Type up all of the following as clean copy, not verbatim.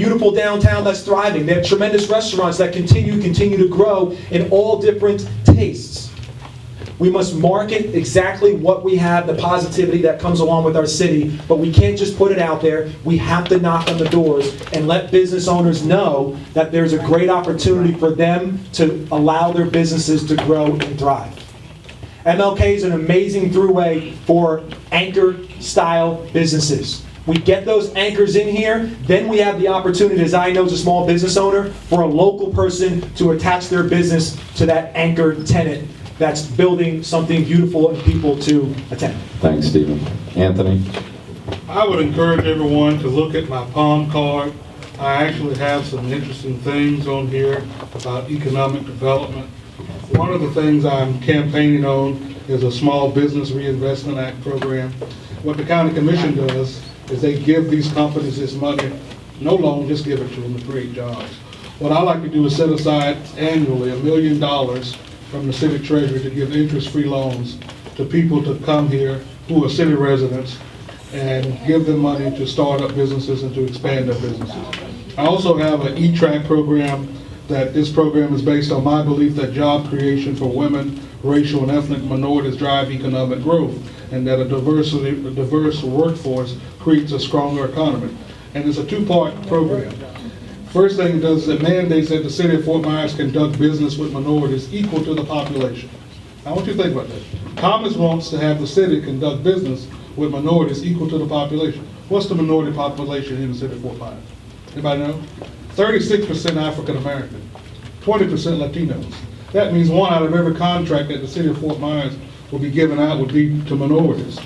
beautiful downtown that's thriving. They have tremendous restaurants that continue to grow in all different tastes. We must market exactly what we have, the positivity that comes along with our city, but we can't just put it out there. We have to knock on the doors and let business owners know that there's a great opportunity for them to allow their businesses to grow and thrive. MLK is an amazing throughway for anchor-style businesses. We get those anchors in here, then we have the opportunity, as I know as a small business owner, for a local person to attach their business to that anchor tenant that's building something beautiful and people to attend. Thanks, Stephen. Anthony? I would encourage everyone to look at my palm card. I actually have some interesting things on here about economic development. One of the things I'm campaigning on is a Small Business Reinvestment Act program. What the county commission does is they give these companies this money, no loan, just give it to them to create jobs. What I like to do is set aside annually $1 million from the city treasury to give interest-free loans to people to come here who are city residents and give them money to start up businesses and to expand their businesses. I also have an E-Track program. That this program is based on my belief that job creation for women, racial and ethnic minorities drive economic growth, and that a diverse workforce creates a stronger economy. And it's a two-part program. First thing it does is it mandates that the city of Fort Myers conduct business with minorities equal to the population. I want you to think about that. Thomas wants to have the city conduct business with minorities equal to the population. What's the minority population in the city of Fort Myers? Anybody know? 36% African American, 20% Latinos. That means 1 out of every contract that the city of Fort Myers will be giving out would be to minorities.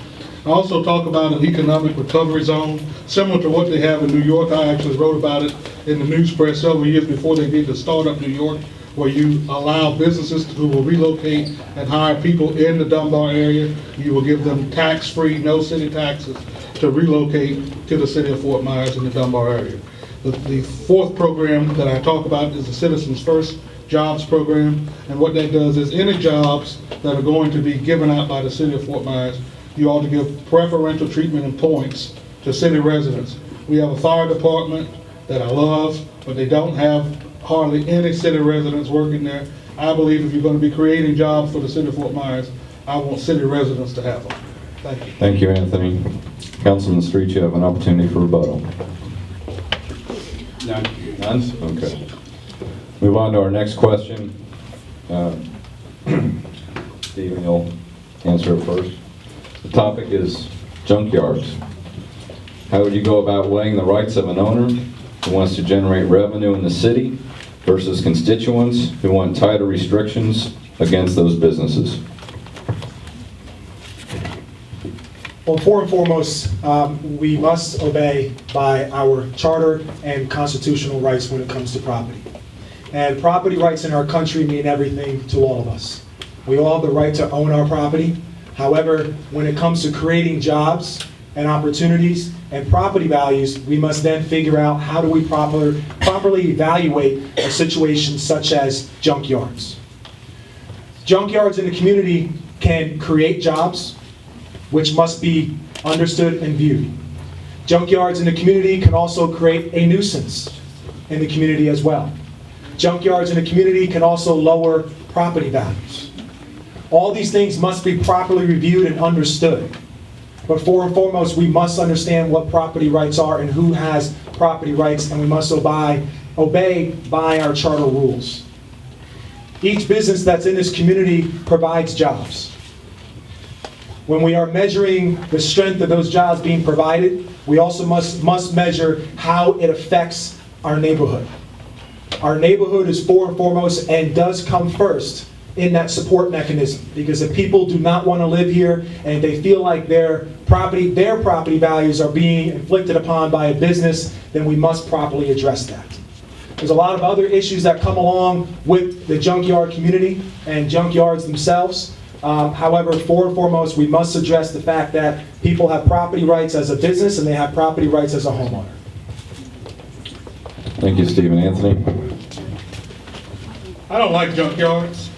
I also talk about an economic recovery zone, similar to what they have in New York. I actually wrote about it in the Newspress several years before they did the Startup New York, where you allow businesses who will relocate and hire people in the Dunbar area. You will give them tax-free, no city taxes, to relocate to the city of Fort Myers in the Dunbar area. The fourth program that I talk about is the Citizens First Jobs Program, and what that does is any jobs that are going to be given out by the city of Fort Myers, you ought to give preferential treatment and points to city residents. We have a fire department that I love, but they don't have hardly any city residents working there. I believe if you're going to be creating jobs for the city of Fort Myers, I want city residents to have them. Thank you. Thank you, Anthony. Councilman Street, you have an opportunity for rebuttal. None. None? Okay. Move on to our next question. Stephen, you'll answer it first. The topic is junkyards. How would you go about weighing the rights of an owner who wants to generate revenue in the city versus constituents who want tighter restrictions against those businesses? Well, first and foremost, we must obey by our charter and constitutional rights when it comes to property. And property rights in our country mean everything to all of us. We all have the right to own our property. However, when it comes to creating jobs and opportunities and property values, we must then figure out how do we properly evaluate a situation such as junkyards. Junkyards in the community can create jobs, which must be understood and viewed. Junkyards in the community can also create a nuisance in the community as well. Junkyards in the community can also lower property values. All these things must be properly reviewed and understood. But first and foremost, we must understand what property rights are and who has property rights, and we must obey by our charter rules. Each business that's in this community provides jobs. When we are measuring the strength of those jobs being provided, we also must measure how it affects our neighborhood. Our neighborhood is first and foremost and does come first in that support mechanism, because if people do not want to live here and they feel like their property values are being inflicted upon by a business, then we must properly address that. There's a lot of other issues that come along with the junkyard community and junkyards themselves. However, first and foremost, we must address the fact that people have property rights as a business and they have property rights as a homeowner. Thank you, Stephen. Anthony? I don't like junkyards.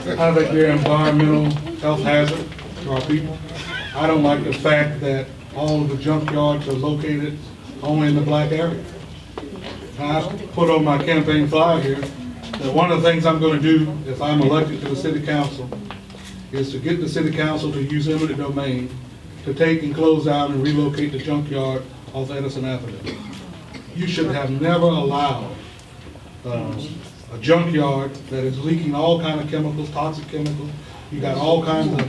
I think they're an environmental health hazard to our people. I don't like the fact that all of the junkyards are located only in the black area. and I put on my campaign flyer here, that one of the things I'm gonna do if I'm elected to the city council is to get the city council to use eminent domain to take and close down and relocate the junkyard off Edison Avenue. You should have never allowed a junkyard that is leaking all kind of chemicals, toxic chemicals. You got all kinds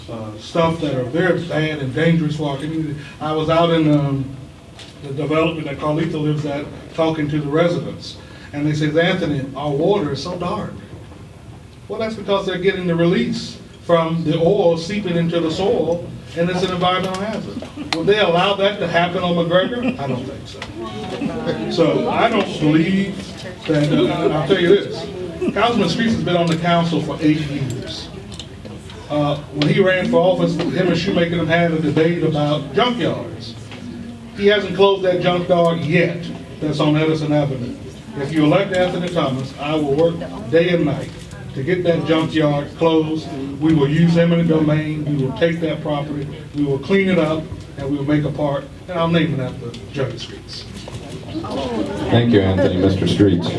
of stuff that are very bad and dangerous for our community. I was out in the development that Carlito lives at, talking to the residents, and they said, Anthony, our water is so dark. Well, that's because they're getting the release from the oil seeping into the soil, and it's an environmental hazard. Would they allow that to happen on McGregor? I don't think so. So I don't believe that, I'll tell you this, Councilman Streets has been on the council for 8 years. When he ran for office, him and Shoemaker had a debate about junkyards. He hasn't closed that junkyard yet that's on Edison Avenue. If you elect Anthony Thomas, I will work day and night to get that junkyard closed. We will use eminent domain, we will take that property, we will clean it up, and we will make a park, and I'll name it after Judge Streets. Thank you, Anthony. Mr. Streets.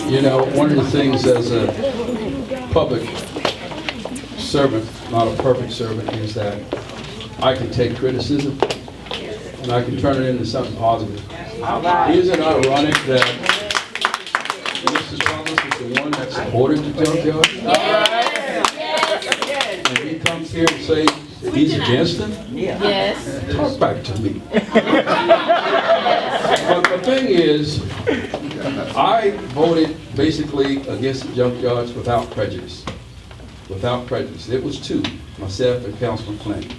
You know, one of the things as a public servant, not a perfect servant, is that I can take criticism and I can turn it into something positive. Isn't it ironic that Mr. Thomas is the one that supported the junkyard? And he comes here and say he's against it? Yes. Talk back to me. But the thing is, I voted basically against the junkyards without prejudice. Without prejudice. It was 2, myself and Councilman Flynn.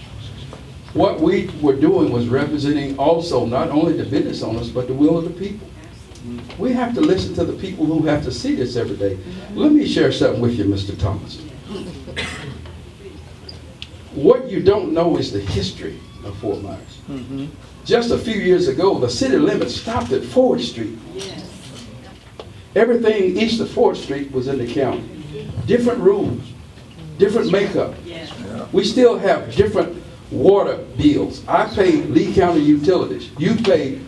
What we were doing was representing also not only the business owners, but the will of the people. We have to listen to the people who have to see this every day. Let me share something with you, Mr. Thomas. What you don't know is the history of Fort Myers. Just a few years ago, the city limits stopped at 4th Street. Everything east of 4th Street was in the county. Different rules, different makeup. We still have different water bills. I pay Lee County Utilities. You pay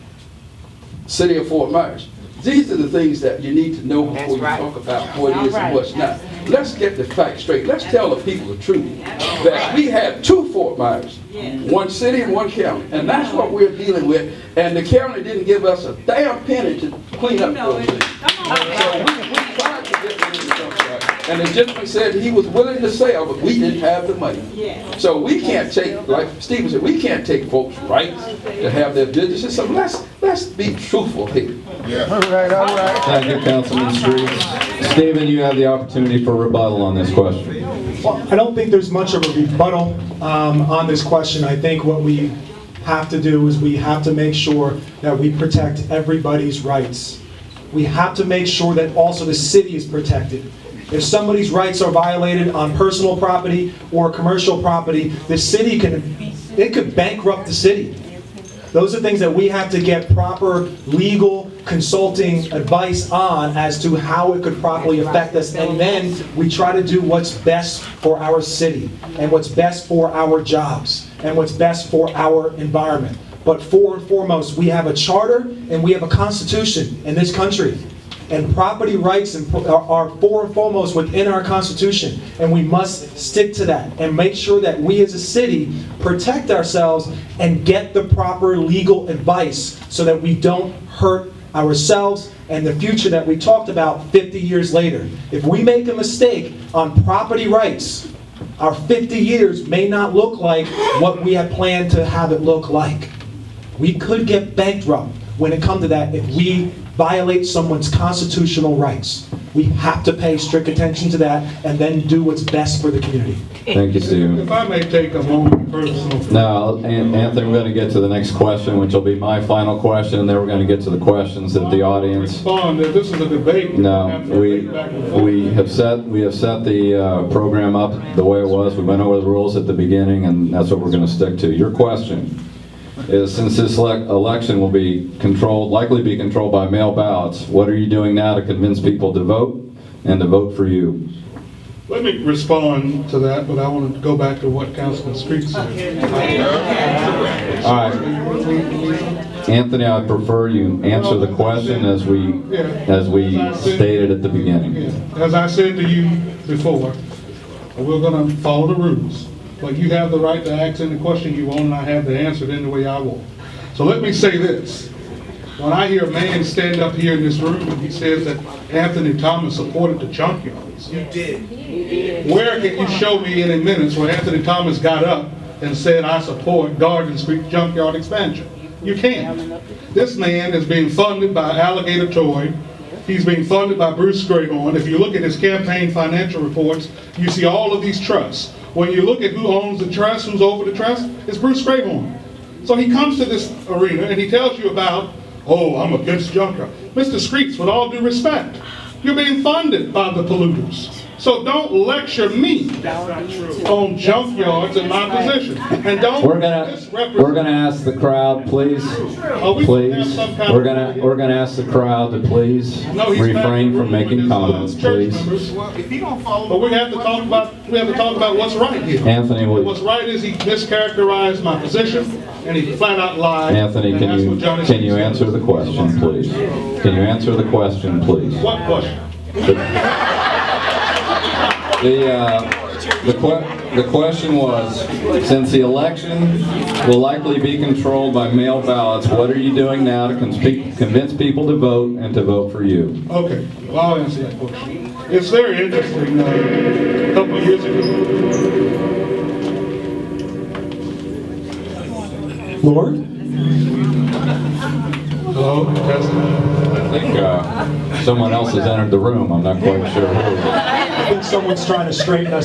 City of Fort Myers. These are the things that you need to know before you talk about what is and what's not. Let's get the facts straight. Let's tell the people the truth. That we had 2 Fort Myers, one city and one county. And that's what we're dealing with. And the county didn't give us a damn penny to clean up those things. So we tried to get rid of the junkyard. And the gentleman said he was willing to sell, but we didn't have the money. So we can't take, like Stephen said, we can't take folks' rights to have their businesses. So let's be truthful here. All right. Thank you, Councilman Streets. Stephen, you have the opportunity for rebuttal on this question. Well, I don't think there's much of a rebuttal on this question. I think what we have to do is we have to make sure that we protect everybody's rights. We have to make sure that also the city is protected. If somebody's rights are violated on personal property or commercial property, the city could bankrupt the city. Those are things that we have to get proper legal consulting advice on as to how it could properly affect us. And then we try to do what's best for our city and what's best for our jobs and what's best for our environment. But and foremost, we have a charter and we have a constitution in this country. And property rights are and foremost within our Constitution. And we must stick to that and make sure that we as a city protect ourselves and get the proper legal advice so that we don't hurt ourselves and the future that we talked about 50 years later. If we make a mistake on property rights, our 50 years may not look like what we had planned to have it look like. We could get bankrupt when it comes to that if we violate someone's constitutional rights. We have to pay strict attention to that and then do what's best for the community. Thank you, Stephen. If I may take a moment personal. Now, Anthony, we're going to get to the next question, which will be my final question, and then we're going to get to the questions that the audience... Respond, if this is a debate. No, we have set the program up the way it was. We went over the rules at the beginning, and that's what we're going to stick to. Your question is, since this election will be likely be controlled by mail ballots, what are you doing now to convince people to vote and to vote for you? Let me respond to that, but I want to go back to what Councilman Street said. All right. Anthony, I prefer you answer the question as we stated at the beginning. Yeah. As I said to you before, we're gonna follow the rules. But you have the right to ask any question you want, and I have to answer it any way I want. So let me say this. When I hear a man stand up here in this room and he says that Anthony Thomas supported the junkyards. You did. Where can you show me in minutes where Anthony Thomas got up and said, I support Garden Street junkyard expansion? You can't. This man is being funded by Alligator Toy. He's being funded by Bruce Strayhorn. If you look at his campaign financial reports, you see all of these trusts. When you look at who owns the trust, who's over the trust, it's Bruce Strayhorn. So he comes to this arena and he tells you about, oh, I'm against junkyard. Mr. Screets, with all due respect, you're being funded by the polluters. So don't lecture me on junkyards in my position. And don't We're gonna ask the crowd, please. Please. We're gonna ask the crowd to please refrain from making comments, please. But we have to talk about what's right here. Anthony, What's right is he mischaracterized my position and he flat out lied. Anthony, and that's what Johnny can you said. answer the question, please? Can you answer the question, please? What question? The question was, since the election will likely be controlled by mail ballots, what are you doing now to convince people to vote and to vote for you? Okay, well, I'll answer that question. It's very interesting. A couple of years ago, Lord? hello, I think someone else has entered the room. I'm not quite sure who. I think someone's trying to straighten us